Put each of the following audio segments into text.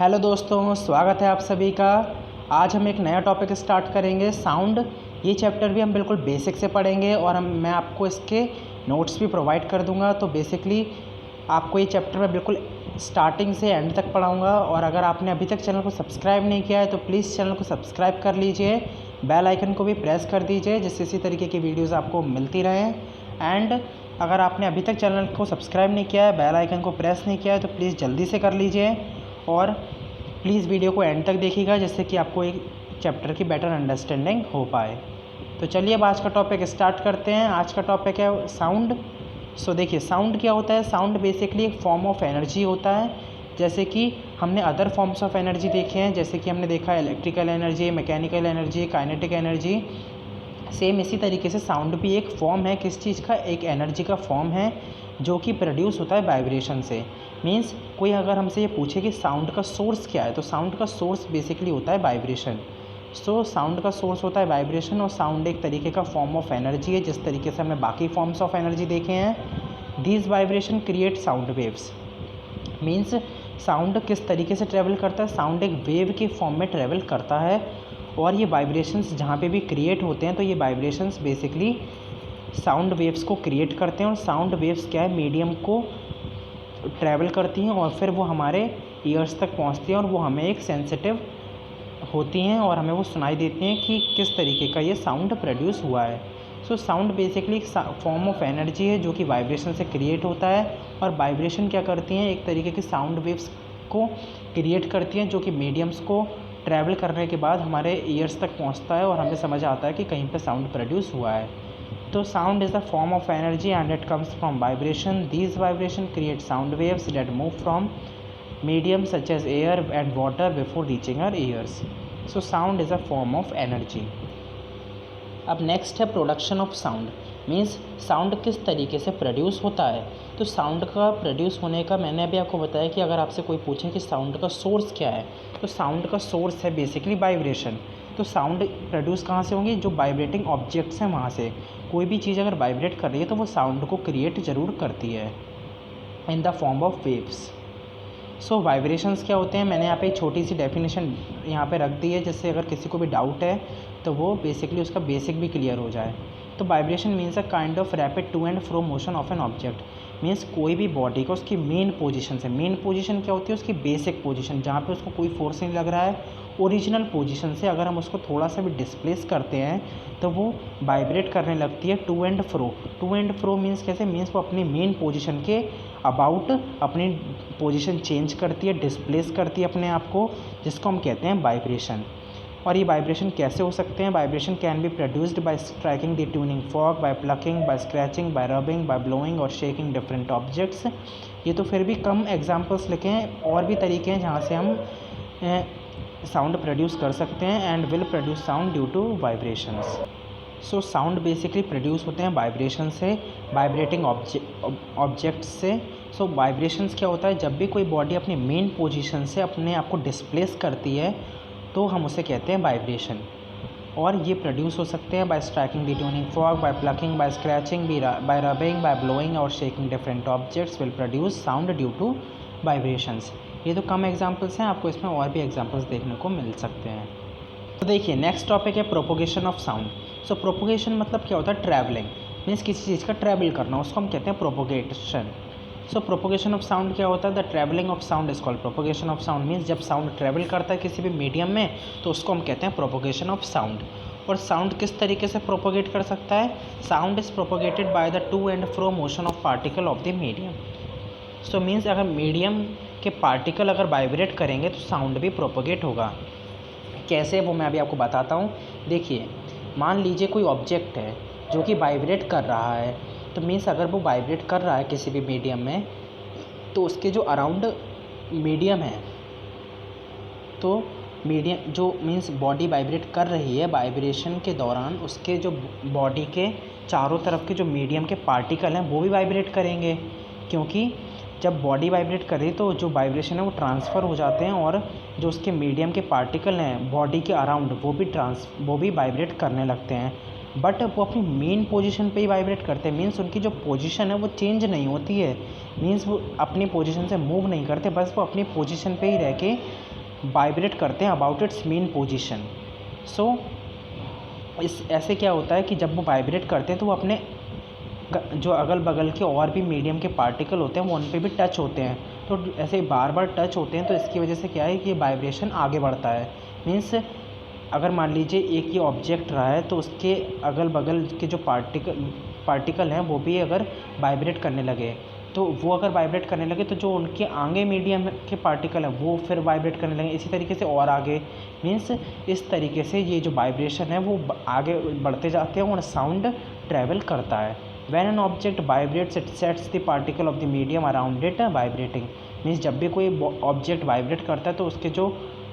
Hello दोस्तों, स्वागत है आप सभी का। आज हम एक नया टॉपिक स्टार्ट करेंगे, साउंड। ये चैप्टर भी हम बिल्कुल बेसिक से पढ़ेंगे और मैं आपको इसके नोट्स भी प्रोवाइड कर दूंगा। तो बेसिकली आपको ये चैप्टर मैं बिल्कुल स्टार्टिंग से एंड तक पढ़ाऊंगा। और अगर आपने अभी तक चैनल को सब्सक्राइब नहीं किया है तो प्लीज़ चैनल को सब्सक्राइब कर लीजिए, बेल आइकन को भी प्रेस कर दीजिए जिससे इसी तरीके की वीडियोज़ आपको मिलती रहें। एंड अगर आपने अभी तक चैनल को सब्सक्राइब नहीं किया है, बेल आइकन को प्रेस नहीं किया है तो प्लीज़ जल्दी से कर लीजिए और प्लीज़ वीडियो को एंड तक देखिएगा जिससे कि आपको एक चैप्टर की बेटर अंडरस्टैंडिंग हो पाए। तो चलिए अब आज का टॉपिक स्टार्ट करते हैं। आज का टॉपिक है साउंड। सो देखिए, साउंड क्या होता है। साउंड बेसिकली एक फॉर्म ऑफ एनर्जी होता है। जैसे कि हमने अदर फॉर्म्स ऑफ एनर्जी देखे हैं, जैसे कि हमने देखा electrical energy, mechanical energy, kinetic energy. Same इसी तरीके से साउंड भी एक फॉर्म है किस चीज़ का, एक एनर्जी का फॉर्म है जो कि प्रोड्यूस होता है वाइब्रेशन से। मीन्स कोई अगर हमसे ये पूछे कि साउंड का सोर्स क्या है, तो साउंड का सोर्स बेसिकली होता है वाइब्रेशन। सो साउंड का सोर्स होता है वाइब्रेशन और साउंड एक तरीके का फॉर्म ऑफ एनर्जी है, जिस तरीके से हमने बाकी फॉर्म्स ऑफ एनर्जी देखे हैं। These vibration create sound waves. Means sound किस तरीके से ट्रैवल करता है, साउंड एक वेव के फॉर्म में ट्रैवल करता है। और ये वाइब्रेशंस जहाँ पे भी क्रिएट होते हैं तो ये वाइब्रेशंस बेसिकली साउंड वेव्स को क्रिएट करते हैं। और साउंड वेव्स क्या है, मीडियम को ट्रैवल करती हैं और फिर वो हमारे ईयर्स तक पहुंचती हैं और वो हमें एक सेंसिटिव होती हैं और हमें वो सुनाई देती हैं कि किस तरीके का ये साउंड प्रोड्यूस हुआ है। सो साउंड बेसिकली एक फॉर्म ऑफ एनर्जी है जो कि वाइब्रेशन से क्रिएट होता है। और वाइब्रेशन क्या करती हैं, एक तरीके की साउंड वेव्स को क्रिएट करती हैं जो कि मीडियम्स को ट्रैवल करने के बाद हमारे ईयर्स तक पहुंचता है और हमें समझ आता है कि कहीं पे साउंड प्रोड्यूस हुआ है। तो sound is the form of energy and it comes from vibration. These vibration create sound waves that move from medium such as air and water before reaching our ears. So sound is a form of energy. अब next है production of sound. Means sound किस तरीके से produce होता है। तो sound का produce होने का मैंने अभी आपको बताया कि अगर आपसे कोई पूछे कि साउंड का सोर्स क्या है, तो साउंड का सोर्स है बेसिकली वाइब्रेशन। तो साउंड प्रोड्यूस कहाँ से होंगी, जो वाइब्रेटिंग ऑब्जेक्ट्स हैं वहाँ से। कोई भी चीज़ अगर वाइब्रेट कर रही है तो वो साउंड को क्रिएट ज़रूर करती है इन the form of waves. So vibrations क्या होते हैं, मैंने यहाँ पे एक छोटी सी डेफिनेशन यहाँ पे रख दी है जिससे अगर किसी को भी डाउट है तो वो बेसिकली उसका बेसिक भी क्लियर हो जाए। तो vibration means a kind of rapid to and fro motion of an object. Means कोई भी बॉडी का उसकी मेन पोजीशन से, मेन पोजीशन क्या होती है, उसकी बेसिक पोजीशन जहाँ पे उसको कोई फोर्स नहीं लग रहा है, ओरिजिनल पोजीशन से अगर हम उसको थोड़ा सा भी डिस्प्लेस करते हैं तो वो वाइब्रेट करने लगती है to and fro. To and fro means कैसे, मीन्स वो अपनी मेन पोजीशन के अबाउट अपनी पोजीशन चेंज करती है, डिस्प्लेस करती है अपने आप को, जिसको हम कहते हैं वाइब्रेशन। और ये वाइब्रेशन कैसे हो सकते हैं, vibration can be produced by striking the tuning fork, by plucking, by scratching, by rubbing, by blowing और शेकिंग डिफरेंट ऑब्जेक्ट्स। ये तो फिर भी कम एग्जांपल्स लिखे हैं, और भी तरीके हैं जहाँ से हम साउंड प्रोड्यूस कर सकते हैं and will produce sound due to vibrations. So sound basically produce होते हैं वाइब्रेशन से, वाइब्रेटिंग ऑब्जेक्ट्स से। सो वाइब्रेशंस क्या होता है, जब भी कोई बॉडी अपनी मेन पोजीशन से अपने आप को डिस्प्लेस करती है तो हम उसे कहते हैं वाइब्रेशन। और ये प्रोड्यूस हो सकते हैं by striking the tuning fork, by plucking, by scratching, by rubbing, by blowing और shaking different objects will produce sound due to vibrations. ये तो कम एग्जांपल्स हैं, आपको इसमें और भी एग्जांपल्स देखने को मिल सकते हैं। तो देखिए, नेक्स्ट टॉपिक है propagation of sound. So propagation मतलब क्या होता है, ट्रैवलिंग। मीन्स किसी चीज़ का ट्रैवल करना, उसको हम कहते हैं propagation. So propagation of sound क्या होता है, the travelling of sound is called propagation of sound. Means जब साउंड ट्रैवल करता है किसी भी मीडियम में तो उसको हम कहते हैं प्रोपोगेशन ऑफ साउंड। और साउंड किस तरीके से प्रोपोगेट कर सकता है, sound is propagated by the two and fro motion of particle of the medium. So means अगर मीडियम के पार्टिकल अगर वाइब्रेट करेंगे तो साउंड भी प्रोपोगेट होगा। कैसे, वो मैं अभी आपको बताता हूँ। देखिए, मान लीजिए कोई ऑब्जेक्ट है जो कि वाइब्रेट कर रहा है, तो मीन्स अगर वो वाइब्रेट कर रहा है किसी भी मीडियम में तो उसके जो अराउंड मीडियम है, तो मीडियम जो मीन्स बॉडी वाइब्रेट कर रही है, वाइब्रेशन के दौरान उसके जो बॉडी के चारों तरफ के जो मीडियम के पार्टिकल हैं वो भी वाइब्रेट करेंगे। क्योंकि जब बॉडी वाइब्रेट कर रही है तो जो वाइब्रेशन है वो ट्रांसफ़र हो जाते हैं और जो उसके मीडियम के पार्टिकल हैं बॉडी के अराउंड वो भी वाइब्रेट करने लगते हैं। बट वो अपनी मेन पोजीशन पे ही वाइब्रेट करते हैं। मीन्स उनकी जो पोजीशन है वो चेंज नहीं होती है। मीन्स वो अपनी पोजीशन से मूव नहीं करते, बस वो अपनी पोजीशन पे ही रह के वाइब्रेट करते हैं अबाउट इट्स मेन पोजीशन। सो इस ऐसे क्या होता है कि जब वो वाइब्रेट करते हैं तो वो अपने जो अगल बगल के और भी मीडियम के पार्टिकल होते हैं वो उन पे भी टच होते हैं। तो ऐसे बार बार टच होते हैं तो इसकी वजह से क्या है कि वाइब्रेशन आगे बढ़ता है। मीन्स अगर मान लीजिए एक ये ऑब्जेक्ट रहा है तो उसके अगल बगल के जो पार्टिकल हैं वो भी अगर वाइब्रेट करने लगे, तो वो अगर वाइब्रेट करने लगे तो जो उनके आगे मीडियम के पार्टिकल हैं वो फिर वाइब्रेट करने लगे, इसी तरीके से और आगे। मीन्स इस तरीके से ये जो वाइब्रेशन है वो आगे बढ़ते जाते हैं और साउंड ट्रैवल करता है। When an object vibrates it sets the particle of the medium around it vibrating। Means जब भी कोई ऑब्जेक्ट वाइब्रेट करता है तो उसके जो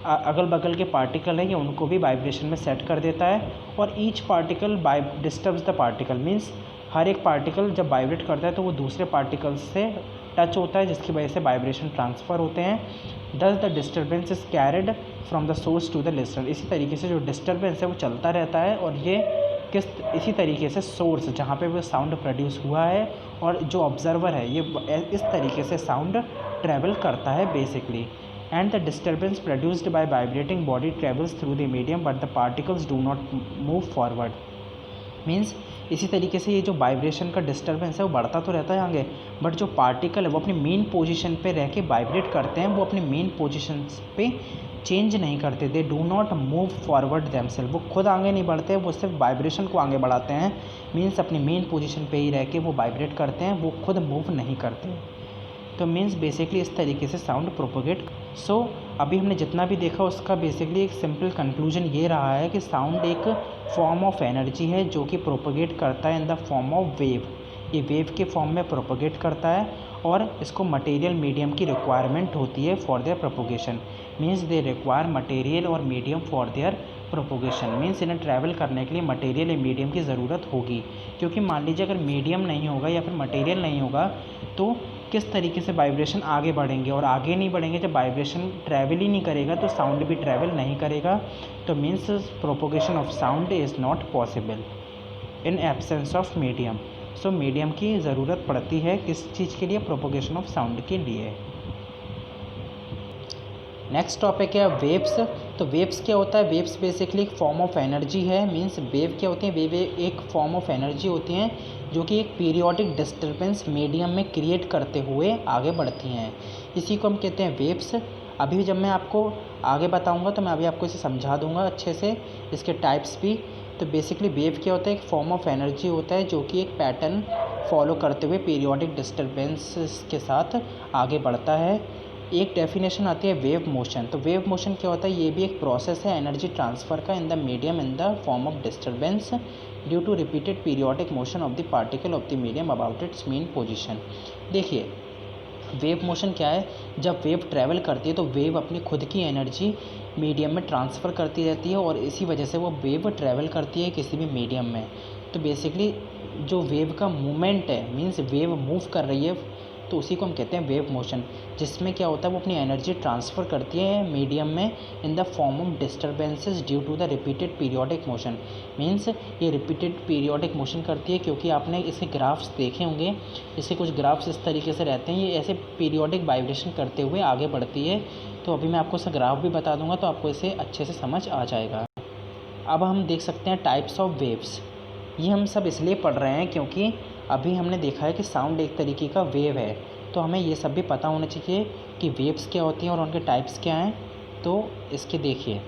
अगल बगल के पार्टिकल हैं ये उनको भी वाइब्रेशन में सेट कर देता है। और each particle disturbs the particle. Means हर एक पार्टिकल जब वाइब्रेट करता है तो वो दूसरे पार्टिकल से टच होता है जिसकी वजह से वाइब्रेशन ट्रांसफ़र होते हैं। Thus the disturbance is carried from the source to the listener. इसी तरीके से जो डिस्टर्बेंस है वो चलता रहता है और ये इसी तरीके से सोर्स जहाँ पे वो साउंड प्रोड्यूस हुआ है और जो ऑब्जर्वर है ये इस तरीके से साउंड ट्रैवल करता है basically. And the disturbance produced by vibrating body travels through the medium but the particles do not move forward. Means इसी तरीके से ये जो वाइब्रेशन का डिस्टर्बेंस है वो बढ़ता तो रहता है आगे, बट जो पार्टिकल है वो अपनी मेन पोजीशन पे रह के वाइब्रेट करते हैं, वो अपनी मेन पोजीशन पे चेंज नहीं करते। They do not move forward themselves. वो खुद आगे नहीं बढ़ते, वो सिर्फ वाइब्रेशन को आगे बढ़ाते हैं। मीन्स अपनी मेन पोजीशन पे ही रह के वो वाइब्रेट करते हैं, वो खुद मूव नहीं करते। तो मीन्स बेसिकली इस तरीके से साउंड प्रोपोगेट। सो अभी हमने जितना भी देखा उसका बेसिकली एक सिंपल कंक्लूजन ये रहा है कि साउंड एक फॉर्म ऑफ एनर्जी है जो कि प्रोपोगेट करता है इन द फॉर्म ऑफ वेव। ये वेव के फॉर्म में प्रोपोगेट करता है और इसको मटेरियल मीडियम की रिक्वायरमेंट होती है for their propagation. Means they require material और medium for their propagation. Means इन्हें ट्रैवल करने के लिए मटेरियल या मीडियम की ज़रूरत होगी, क्योंकि मान लीजिए अगर मीडियम नहीं होगा या फिर मटेरियल नहीं होगा तो किस तरीके से वाइब्रेशन आगे बढ़ेंगे, और आगे नहीं बढ़ेंगे जब वाइब्रेशन ट्रैवल ही नहीं करेगा तो साउंड भी ट्रैवल नहीं करेगा। तो means propagation of sound is not possible in absence of medium. So medium की ज़रूरत पड़ती है किस चीज़ के लिए, प्रोपोगेशन ऑफ साउंड के लिए। नेक्स्ट टॉपिक है वेव्स। तो वेव्स क्या होता है? वेव्स बेसिकली एक फॉर्म ऑफ एनर्जी है। मीन्स वेव क्या होती है? वेव एक फॉर्म ऑफ एनर्जी होती हैं जो कि एक पीरियोडिक डिस्टर्बेंस मीडियम में क्रिएट करते हुए आगे बढ़ती हैं। इसी को हम कहते हैं वेव्स। अभी जब मैं आपको आगे बताऊंगा तो मैं अभी आपको इसे समझा दूंगा अच्छे से, इसके टाइप्स भी। तो बेसिकली वेव क्या होता है? एक फॉर्म ऑफ एनर्जी होता है जो कि एक पैटर्न फॉलो करते हुए पीरियोडिक डिस्टर्बेंस के साथ आगे बढ़ता है। एक डेफिनेशन आती है वेव मोशन। तो वेव मोशन क्या होता है? ये भी एक प्रोसेस है एनर्जी ट्रांसफ़र का in the medium in the form of disturbance due to repeated periodic motion of the particle of the medium about its mean position. देखिए वेव मोशन क्या है? जब वेव ट्रैवल करती है तो वेव अपनी खुद की एनर्जी मीडियम में ट्रांसफ़र करती रहती है और इसी वजह से वो वेव ट्रैवल करती है किसी भी मीडियम में। तो बेसिकली जो वेव का मूवमेंट है, मीन्स वेव मूव कर रही है, तो उसी को हम कहते हैं वेव मोशन। जिसमें क्या होता है? वो अपनी एनर्जी ट्रांसफ़र करती है मीडियम में in the form of disturbances due to the repeated periodic motion. Means ये रिपीटेड पीरियोडिक मोशन करती है क्योंकि आपने इसके ग्राफ्स देखे होंगे। इसके कुछ ग्राफ्स इस तरीके से रहते हैं, ये ऐसे पीरियोडिक वाइब्रेशन करते हुए आगे बढ़ती है। तो अभी मैं आपको इसका ग्राफ भी बता दूंगा तो आपको इसे अच्छे से समझ आ जाएगा। अब हम देख सकते हैं टाइप्स ऑफ वेव्स। ये हम सब इसलिए पढ़ रहे हैं क्योंकि अभी हमने देखा है कि साउंड एक तरीके का वेव है, तो हमें ये सब भी पता होना चाहिए कि वेव्स क्या होती हैं और उनके टाइप्स क्या हैं। तो इसके देखिए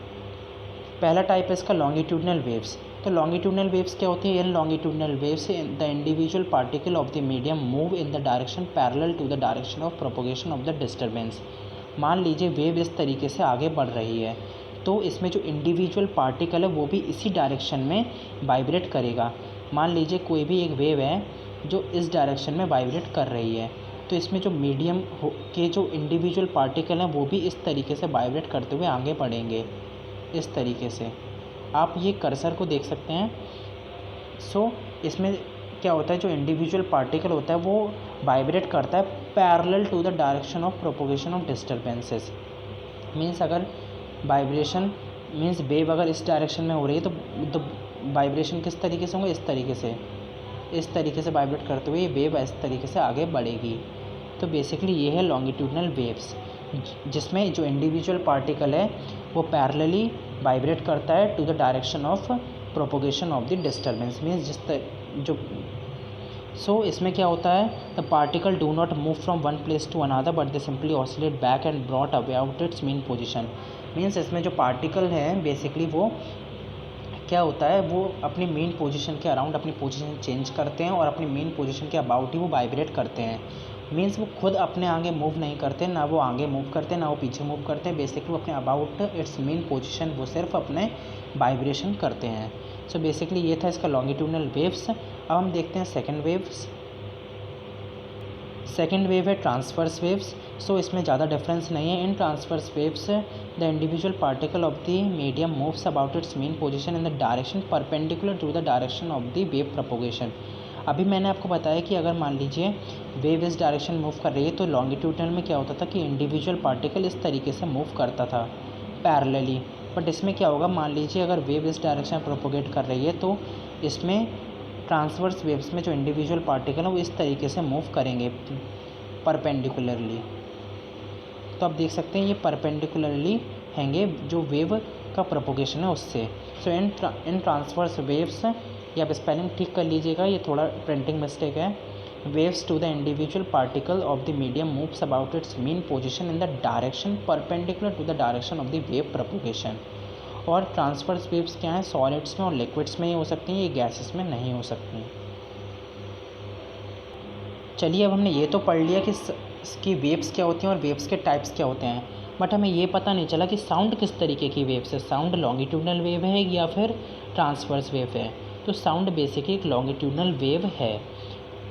पहला टाइप है इसका लॉन्गिट्यूडनल वेव्स। तो लॉन्गिट्यूडनल वेव्स क्या होती है? In longitudinal waves the individual particle of the medium move in the direction parallel to the direction of propagation of the disturbance. मान लीजिए वेव इस तरीके से आगे बढ़ रही है तो इसमें जो इंडिविजुअल पार्टिकल है वो भी इसी डायरेक्शन में वाइब्रेट करेगा। मान लीजिए कोई भी एक वेव है जो इस डायरेक्शन में वाइब्रेट कर रही है, तो इसमें जो मीडियम के जो इंडिविजुअल पार्टिकल हैं वो भी इस तरीके से वाइब्रेट करते हुए आगे बढ़ेंगे। इस तरीके से आप ये कर्सर को देख सकते हैं। सो इसमें क्या होता है? जो इंडिविजुअल पार्टिकल होता है वो वाइब्रेट करता है parallel to the direction of propagation of disturbances. Means अगर वाइब्रेशन मीन्स वेव अगर इस डायरेक्शन में हो रही है तो वाइब्रेशन किस तरीके से होंगे? इस तरीके से वाइब्रेट करते हुए ये वेव इस तरीके से आगे बढ़ेगी। तो बेसिकली ये है लॉन्गिट्यूडनल वेव्स, जिसमें जो इंडिविजुअल पार्टिकल है वो पैरेलली वाइब्रेट करता है to the direction of propagation of the disturbance. Means जो सो इसमें क्या होता है, the particle do not move from one place to another but they simply oscillate back and forth about its mean position. Means इसमें जो particle है basically वो क्या होता है, वो अपनी मेन पोजीशन के अराउंड अपनी पोजीशन चेंज करते हैं और अपनी मेन पोजीशन के अबाउट ही वो वाइब्रेट करते हैं। मीन्स वो खुद अपने आगे मूव नहीं करते, ना वो आगे मूव करते ना वो पीछे मूव करते हैं। बेसिकली वो अपने अबाउट इट्स मेन पोजीशन वो सिर्फ अपने वाइब्रेशन करते हैं। सो बेसिकली ये था इसका लॉन्गिट्यूडनल वेव्स। अब हम देखते हैं सेकेंड वेव्स। सेकेंड वेव है ट्रांसवर्स वेव्स। सो इसमें ज़्यादा डिफरेंस नहीं है। In transverse waves the individual particle of the medium moves about its mean position in the direction perpendicular to the direction of the wave propagation. अभी मैंने आपको बताया कि अगर मान लीजिए वेव इस डायरेक्शन मूव कर रही है तो लॉन्गिट्यूडनल में क्या होता था कि इंडिविजुअल पार्टिकल इस तरीके से मूव करता था पैरेलली। बट इसमें क्या होगा, मान लीजिए अगर वेव इस डायरेक्शन में प्रोपोगेट कर रही है तो इसमें ट्रांसवर्स वेव्स में जो इंडिविजुअल पार्टिकल है वो इस तरीके से मूव करेंगे परपेंडिकुलरली। तो आप देख सकते हैं ये परपेंडिकुलरली हैंगे जो वेव का प्रोपोगेशन है उससे। सो इन ट्रांसवर्स वेव्स, या आप स्पेलिंग ठीक कर लीजिएगा, ये थोड़ा प्रिंटिंग मिस्टेक है। Waves to the individual particle of the medium moves about its mean position in the direction perpendicular to the direction of the wave propagation. और ट्रांसवर्स वेव्स क्या हैं, सॉलिड्स में और लिक्विड्स में ही हो सकती हैं, ये गैसेस में नहीं हो सकती। चलिए अब हमने ये तो पढ़ लिया कि इसकी वेव्स क्या होती हैं और वेव्स के टाइप्स क्या होते हैं, बट हमें ये पता नहीं चला कि साउंड किस तरीके की वेव्स है। साउंड लॉन्गिट्यूडनल वेव है या फिर ट्रांसवर्स वेव है। तो साउंड बेसिकली एक लॉन्गिट्यूडनल वेव है,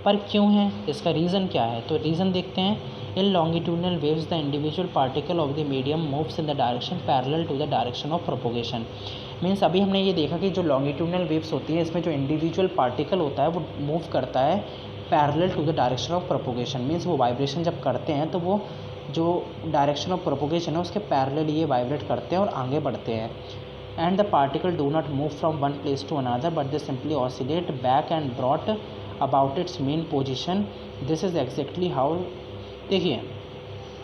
पर क्यों है, इसका रीज़न क्या है। तो रीज़न देखते हैं। In longitudinal waves the individual particle of the medium moves in the direction parallel to the direction of propagation. Means अभी हमने ये देखा कि जो लॉन्गिट्यूडनल वेव्स होती है इसमें जो इंडिविजुअल पार्टिकल होता है वो मूव करता है parallel to the direction of propagation. Means वो वाइब्रेशन जब करते हैं तो वो जो डायरेक्शन ऑफ प्रोपोगेशन है उसके पैरेलल ये वाइब्रेट करते हैं और आगे बढ़ते हैं। And the particle do not move from one place to another but they simply oscillate back and forth about its mean position. This is exactly how. देखिए,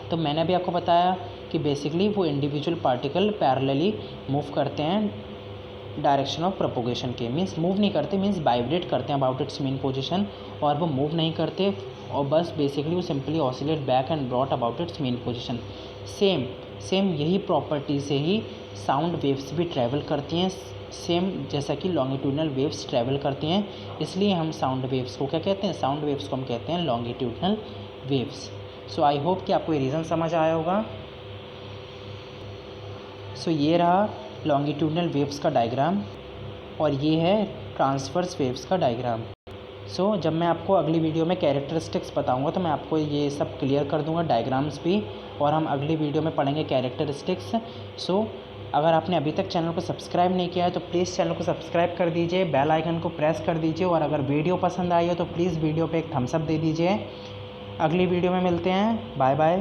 तो मैंने भी आपको बताया कि बेसिकली वो इंडिविजुअल पार्टिकल पैरेलली मूव करते हैं डायरेक्शन ऑफ प्रोपोगेशन के। मीन्स मूव नहीं करते, मीन्स वाइब्रेट करते हैं अबाउट इट्स मेन पोजीशन, और वो मूव नहीं करते और बस बेसिकली वो simply oscillate back and forth about its mean position. Same यही प्रॉपर्टी से ही साउंड वेव्स भी ट्रैवल करती हैं, सेम जैसा कि लॉन्गिट्यूडनल वेव्स ट्रैवल करती हैं। इसलिए हम साउंड वेव्स को क्या कहते हैं, साउंड वेव्स को हम कहते हैं longitudinal waves. So I hope कि आपको ये रीज़न समझ आया होगा। सो ये रहा लॉन्गिट्यूडनल वेव्स का डायग्राम और ये है ट्रांसवर्स वेव्स का डायग्राम। सो जब मैं आपको अगली वीडियो में कैरेक्टरिस्टिक्स बताऊंगा तो मैं आपको ये सब क्लियर कर दूंगा, डायग्राम्स भी, और हम अगली वीडियो में पढ़ेंगे कैरेक्टरिस्टिक्स। सो अगर आपने अभी तक चैनल को सब्सक्राइब नहीं किया है तो प्लीज़ चैनल को सब्सक्राइब कर दीजिए, बेल आइकन को प्रेस कर दीजिए, और अगर वीडियो पसंद आई हो तो प्लीज़ वीडियो पे एक थम्स अप दे दीजिए। अगली वीडियो में मिलते हैं, बाय बाय।